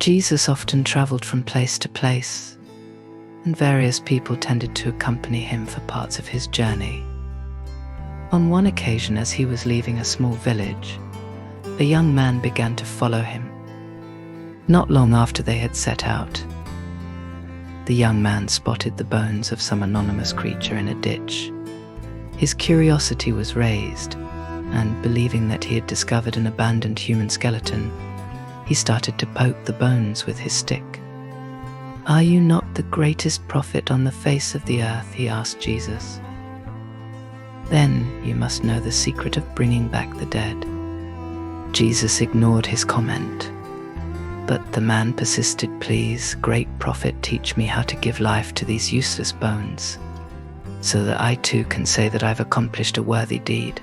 Jesus often traveled from place to place, and various people tended to accompany him for parts of his journey. On one occasion, as he was leaving a small village, a young man began to follow him. Not long after they had set out, the young man spotted the bones of some anonymous creature in a ditch. His curiosity was raised, and believing that he had discovered an abandoned human skeleton, he started to poke the bones with his stick. "Are you not the greatest prophet on the face of the earth?" he asked Jesus. "Then you must know the secret of bringing back the dead." Jesus ignored his comment, but the man persisted. "Please, great prophet, teach me how to give life to these useless bones, so that I too can say that I've accomplished a worthy deed."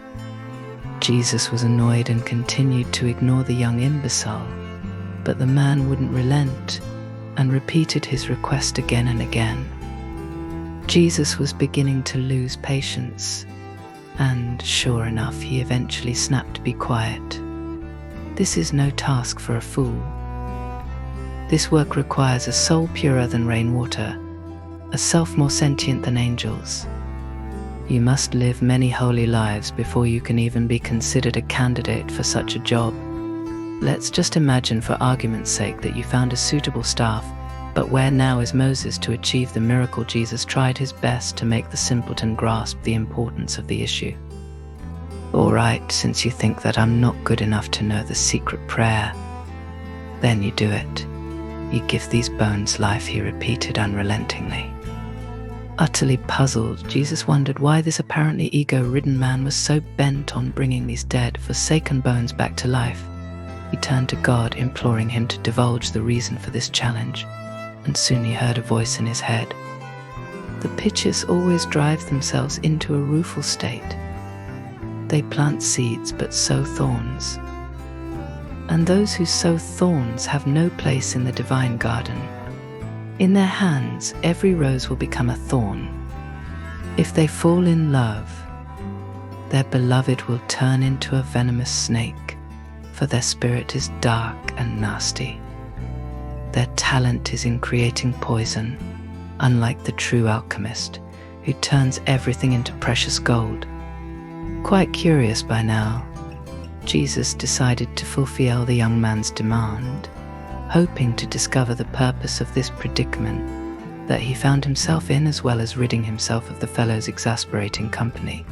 Jesus was annoyed and continued to ignore the young imbecile, but the man wouldn't relent and repeated his request again and again. Jesus was beginning to lose patience, and sure enough, he eventually snapped, "Be quiet. This is no task for a fool. This work requires a soul purer than rainwater, a self more sentient than angels. You must live many holy lives before you can even be considered a candidate for such a job. Let's just imagine, for argument's sake, that you found a suitable staff, but where now is Moses to achieve the miracle? Jesus tried his best to make the simpleton grasp the importance of the issue. "All right, since you think that I'm not good enough to know the secret prayer, then you do it. You give these bones life," he repeated unrelentingly. Utterly puzzled, Jesus wondered why this apparently ego-ridden man was so bent on bringing these dead, forsaken bones back to life. He turned to God, imploring him to divulge the reason for this challenge, and soon he heard a voice in his head. "The pitchers always drive themselves into a rueful state. They plant seeds but sow thorns. And those who sow thorns have no place in the divine garden. In their hands, every rose will become a thorn. If they fall in love, their beloved will turn into a venomous snake, for their spirit is dark and nasty. Their talent is in creating poison, unlike the true alchemist, who turns everything into precious gold." Quite curious by now, Jesus decided to fulfill the young man's demand, hoping to discover the purpose of this predicament that he found himself in, as well as ridding himself of the fellow's exasperating company.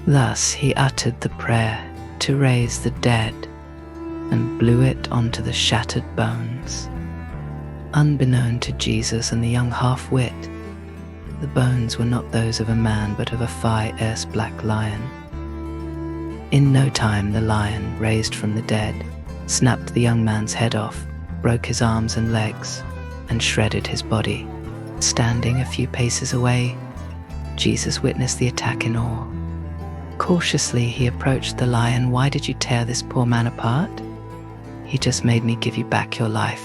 Thus he uttered the prayer to raise the dead and blew it onto the shattered bones. Unbeknown to Jesus and the young half-wit, the bones were not those of a man but of a fierce black lion. In no time, the lion, raised from the dead, snapped the young man's head off, broke his arms and legs, and shredded his body. Standing a few paces away, Jesus witnessed the attack in awe. Cautiously, he approached the lion. "Why did you tear this poor man apart?" "He just made me give you back your life.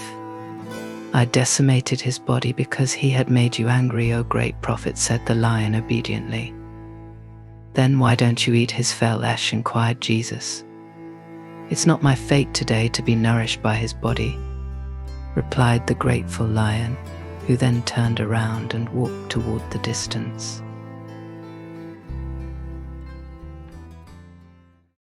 I decimated his body because he had made you angry, O great prophet," said the lion obediently. "Then why don't you eat his flesh?" inquired Jesus. "It's not my fate today to be nourished by his body," replied the grateful lion, who then turned around and walked toward the distance.